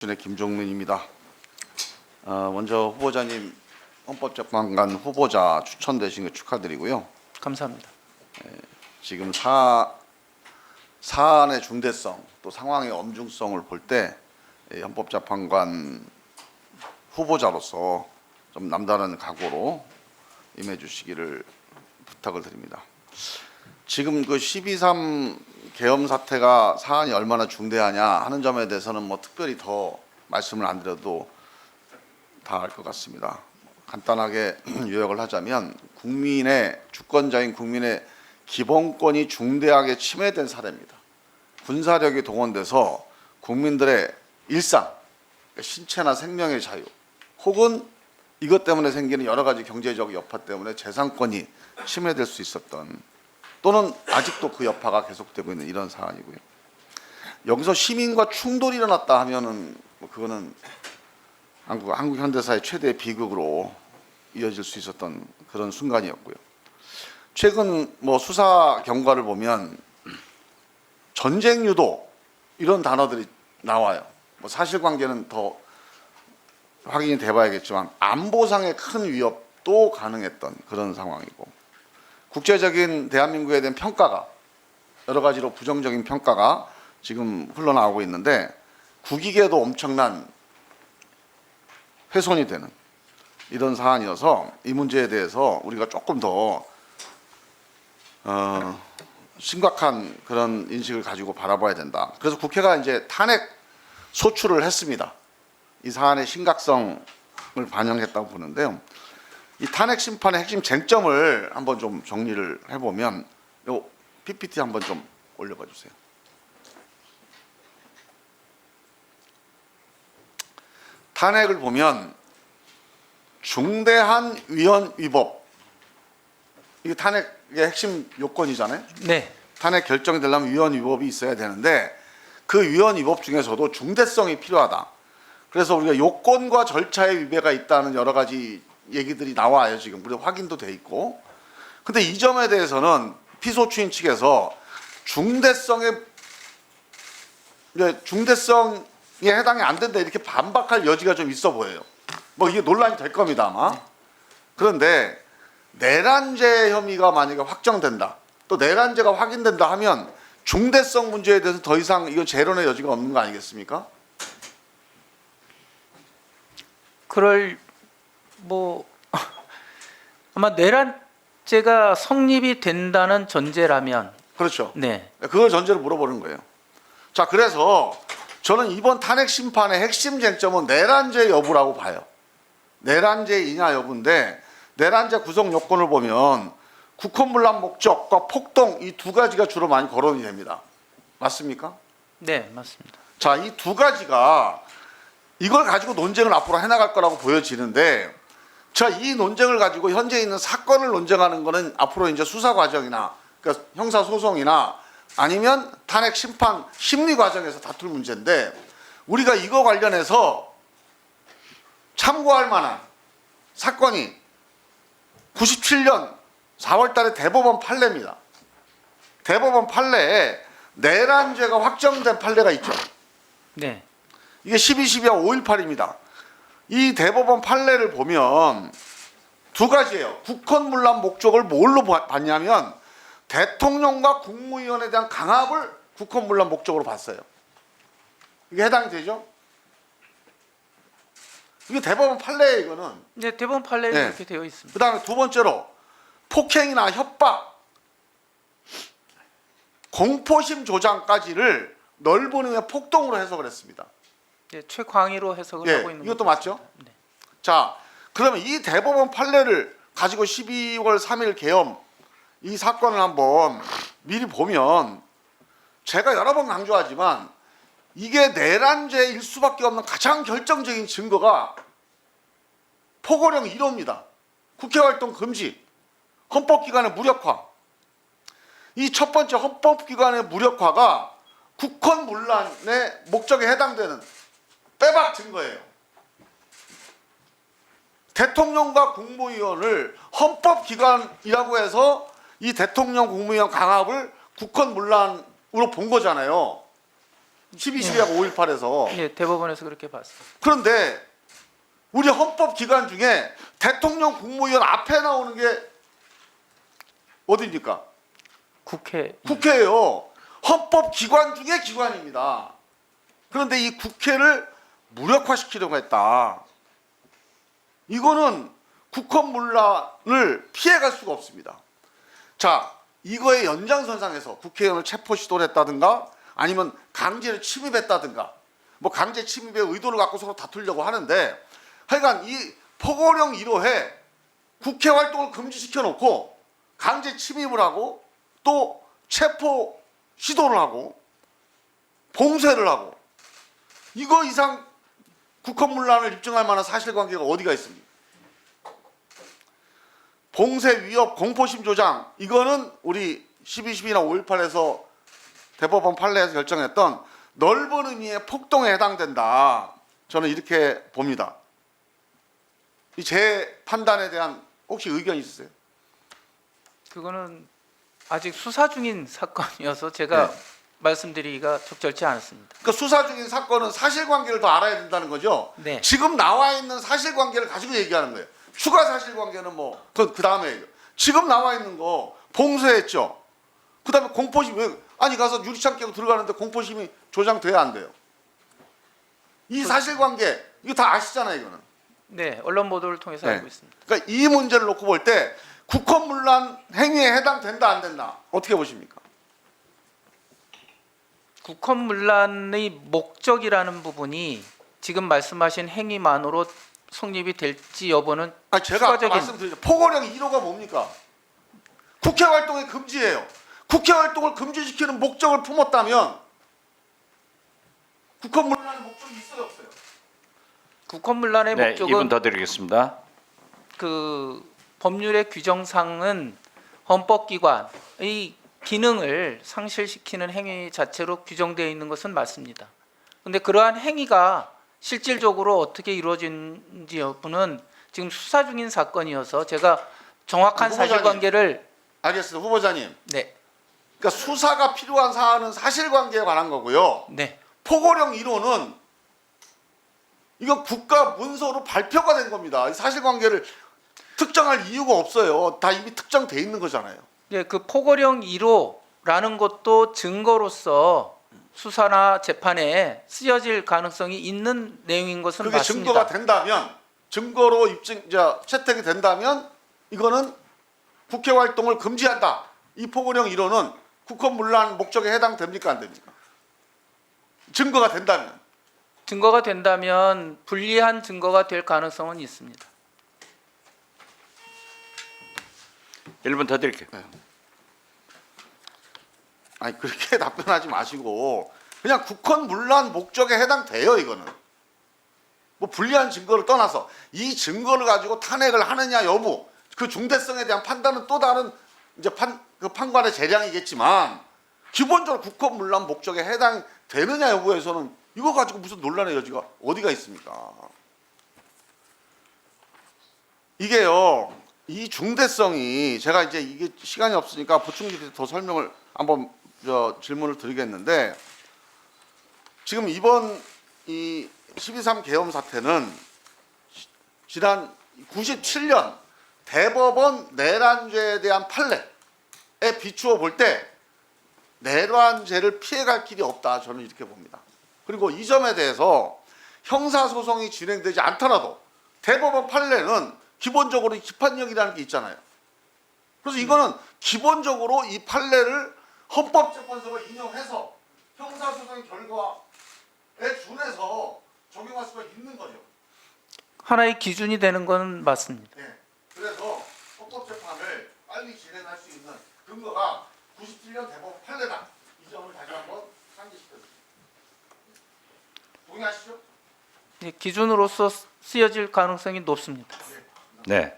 김종민입니다. 먼저 후보자님 헌법재판관 후보자 추천되신 거 축하드리고요. 감사합니다. 지금 사안의 중대성 또 상황의 엄중성을 볼 때 헌법재판관 후보자로서 좀 남다른 각오로 임해주시기를 부탁을 드립니다. 지금 그 12.3 계엄 사태가 사안이 얼마나 중대하냐 하는 점에 대해서는 뭐 특별히 더 말씀을 안 드려도 다 알 것 같습니다. 간단하게 요약을 하자면 국민의 주권자인 국민의 기본권이 중대하게 침해된 사례입니다. 군사력이 동원돼서 국민들의 일상, 신체나 생명의 자유 혹은 이것 때문에 생기는 여러 가지 경제적 여파 때문에 재산권이 침해될 수 있었던 또는 아직도 그 여파가 계속되고 있는 이런 사안이고요. 여기서 시민과 충돌이 일어났다 하면은 뭐 그거는 한국 현대사의 최대의 비극으로 이어질 수 있었던 그런 순간이었고요. 최근 뭐 수사 경과를 보면 전쟁 유도 이런 단어들이 나와요. 뭐 사실관계는 더 확인이 돼봐야겠지만 안보상의 큰 위협도 가능했던 그런 상황이고. 국제적인 대한민국에 대한 평가가 여러 가지로 부정적인 평가가 지금 흘러나오고 있는데 국익에도 엄청난 훼손이 되는 이런 사안이어서 이 문제에 대해서 우리가 조금 더 심각한 그런 인식을 가지고 바라봐야 된다. 그래서 국회가 이제 탄핵 소추를 했습니다. 이 사안의 심각성을 반영했다고 보는데요. 이 탄핵 심판의 핵심 쟁점을 한번 좀 정리를 해보면 요 PPT 한번 좀 올려봐 주세요. 탄핵을 보면 중대한 위헌 위법 이게 탄핵의 핵심 요건이잖아요. 네. 탄핵 결정이 되려면 위헌 위법이 있어야 되는데 그 위헌 위법 중에서도 중대성이 필요하다. 그래서 우리가 요건과 절차의 위배가 있다는 여러 가지 얘기들이 나와요. 지금 우리 확인도 돼 있고. 근데 이 점에 대해서는 피소추인 측에서 중대성에 해당이 안 된다 이렇게 반박할 여지가 좀 있어 보여요. 뭐 이게 논란이 될 겁니다 아마. 그런데 내란죄 혐의가 만약에 확정된다, 또 내란죄가 확인된다 하면 중대성 문제에 대해서 더 이상 이건 재론의 여지가 없는 거 아니겠습니까? 그럴 뭐 아마 내란죄가 성립이 된다는 전제라면 그렇죠. 네. 그걸 전제로 물어보는 거예요. 자, 그래서 저는 이번 탄핵 심판의 핵심 쟁점은 내란죄 여부라고 봐요. 내란죄이냐 여부인데 내란죄 구성 요건을 보면 국헌문란 목적과 폭동 이 두 가지가 주로 많이 거론이 됩니다. 맞습니까? 네, 맞습니다. 자, 이 두 가지가 이걸 가지고 논쟁을 앞으로 해나갈 거라고 보여지는데 자, 이 논쟁을 가지고 현재 있는 사건을 논쟁하는 거는 앞으로 이제 수사 과정이나 그러니까 형사 소송이나 아니면 탄핵 심판 심리 과정에서 다툴 문제인데 우리가 이거 관련해서 참고할 만한 사건이 97년 4월 달에 대법원 판례입니다. 대법원 판례에 내란죄가 확정된 판례가 있죠. 네. 이게 12.12와 5.18입니다. 이 대법원 판례를 보면 두 가지예요. 국헌문란 목적을 뭘로 봤냐면 대통령과 국무위원에 대한 강압을 국헌문란 목적으로 봤어요. 이게 해당이 되죠? 이게 대법원 판례예요, 이거는. 네, 대법원 판례에 네. 그렇게 되어 있습니다. 그다음에 두 번째로 폭행이나 협박, 공포심 조장까지를 넓은 의미의 폭동으로 해석을 했습니다. 네, 최광의로 해석을 예, 하고 있는 이것도 것도 맞죠? 있습니다. 네. 자, 그러면 이 대법원 판례를 가지고 12월 3일 계엄 이 사건을 한번 미리 보면 제가 여러 번 강조하지만 이게 내란죄일 수밖에 없는 가장 결정적인 증거가 포고령 1호입니다. 국회활동 금지, 헌법기관의 무력화. 이 첫 번째 헌법기관의 무력화가 국헌문란의 목적에 해당되는 빼박 증거예요. 대통령과 국무위원을 헌법기관이라고 해서 이 대통령 국무위원 강압을 국헌문란으로 본 거잖아요. 12.12하고 5.18에서. 예, 대법원에서 그렇게 봤습니다. 그런데 우리 헌법 기관 중에 대통령 국무위원 앞에 나오는 게 어디입니까? 국회. 국회예요. 헌법 기관 중에 기관입니다. 그런데 이 국회를 무력화시키려고 했다. 이거는 국헌문란을 피해갈 수가 없습니다. 자, 이거의 연장선상에서 국회의원을 체포 시도를 했다든가 아니면 강제로 침입했다든가 뭐 강제 침입의 의도를 갖고 서로 다투려고 하는데 하여간 이 포고령 1호에 국회 활동을 금지시켜 놓고 강제 침입을 하고 또 체포 시도를 하고 봉쇄를 하고 이거 이상 국헌문란을 입증할 만한 사실관계가 어디가 있습니까? 봉쇄 위협 공포심 조장 이거는 우리 12.12나 5.18에서 대법원 판례에서 결정했던 넓은 의미의 폭동에 해당된다. 저는 이렇게 봅니다. 제 판단에 대한 혹시 의견 있으세요? 그거는 아직 수사 중인 사건이어서 제가 네. 말씀드리기가 적절치 않습니다. 그러니까 수사 중인 사건은 사실관계를 더 알아야 된다는 거죠. 네. 지금 나와 있는 사실관계를 가지고 얘기하는 거예요. 추가 사실관계는 뭐 그 다음에 얘기해요. 지금 나와 있는 거 봉쇄했죠. 그다음에 공포심 왜 아니 가서 유리창 깨고 들어가는데 공포심이 조장돼야 안 돼요. 이 사실관계 이거 다 아시잖아요, 이거는. 네, 언론 보도를 통해서 네. 알고 있습니다. 그러니까 이 문제를 놓고 볼 때 국헌문란 행위에 해당된다 안 된다 어떻게 보십니까? 국헌문란의 목적이라는 부분이 지금 말씀하신 행위만으로 성립이 될지 여부는 아 제가 아까 추가적인 말씀드렸죠. 포고령 1호가 뭡니까? 국회 활동의 금지예요. 국회 활동을 금지시키는 목적을 품었다면 국헌문란의 목적이 있어요 없어요? 국헌문란의 네, 목적은 2분 더 드리겠습니다. 그 법률의 규정상은 헌법기관의 기능을 상실시키는 행위 자체로 규정되어 있는 것은 맞습니다. 그런데 그러한 행위가 실질적으로 어떻게 이루어진지 여부는 지금 수사 중인 사건이어서 제가 정확한 후보자님. 사실관계를 알겠습니다. 후보자님. 네, 그러니까 수사가 필요한 사안은 사실관계에 관한 거고요. 네, 포고령 1호는 이거 국가 문서로 발표가 된 겁니다. 이 사실관계를 특정할 이유가 없어요. 다 이미 특정돼 있는 거잖아요. 네, 그 포고령 1호라는 것도 증거로서 수사나 재판에 쓰여질 가능성이 있는 내용인 것은 그게 맞습니다. 증거가 된다면 증거로 채택이 된다면 이거는 국회 활동을 금지한다. 이 포고령 1호는 국헌문란 목적에 해당됩니까 안 됩니까? 증거가 된다면. 증거가 된다면 불리한 증거가 될 가능성은 있습니다. 1분 더 드릴게요. 아니 그렇게 답변하지 마시고 그냥 국헌문란 목적에 해당돼요 이거는. 뭐 불리한 증거를 떠나서 이 증거를 가지고 탄핵을 하느냐 여부 그 중대성에 대한 판단은 또 다른 이제 그 판관의 재량이겠지만 기본적으로 국헌문란 목적에 해당되느냐 여부에서는 이거 가지고 무슨 논란의 여지가 어디가 있습니까? 이게요 이 중대성이 제가 이제 이게 시간이 없으니까 보충질에 더 설명을 한번 질문을 드리겠는데 지금 이번 이 12.3 계엄 사태는 지난 97년 대법원 내란죄에 대한 판례에 비추어 볼 때 내란죄를 피해갈 길이 없다 저는 이렇게 봅니다. 그리고 이 점에 대해서 형사소송이 진행되지 않더라도 대법원 판례는 기본적으로 기판력이라는 게 있잖아요. 그래서 이거는 기본적으로 이 판례를 헌법재판소가 인용해서 형사소송 결과에 준해서 적용할 수가 있는 거죠. 하나의 기준이 되는 건 맞습니다. 네. 그래서 헌법재판을 빨리 진행할 수 있는 근거가 97년 대법원 판례다. 이 점을 다시 한번 상기시켰습니다. 동의하시죠? 네, 기준으로서 쓰여질 가능성이 높습니다. 네.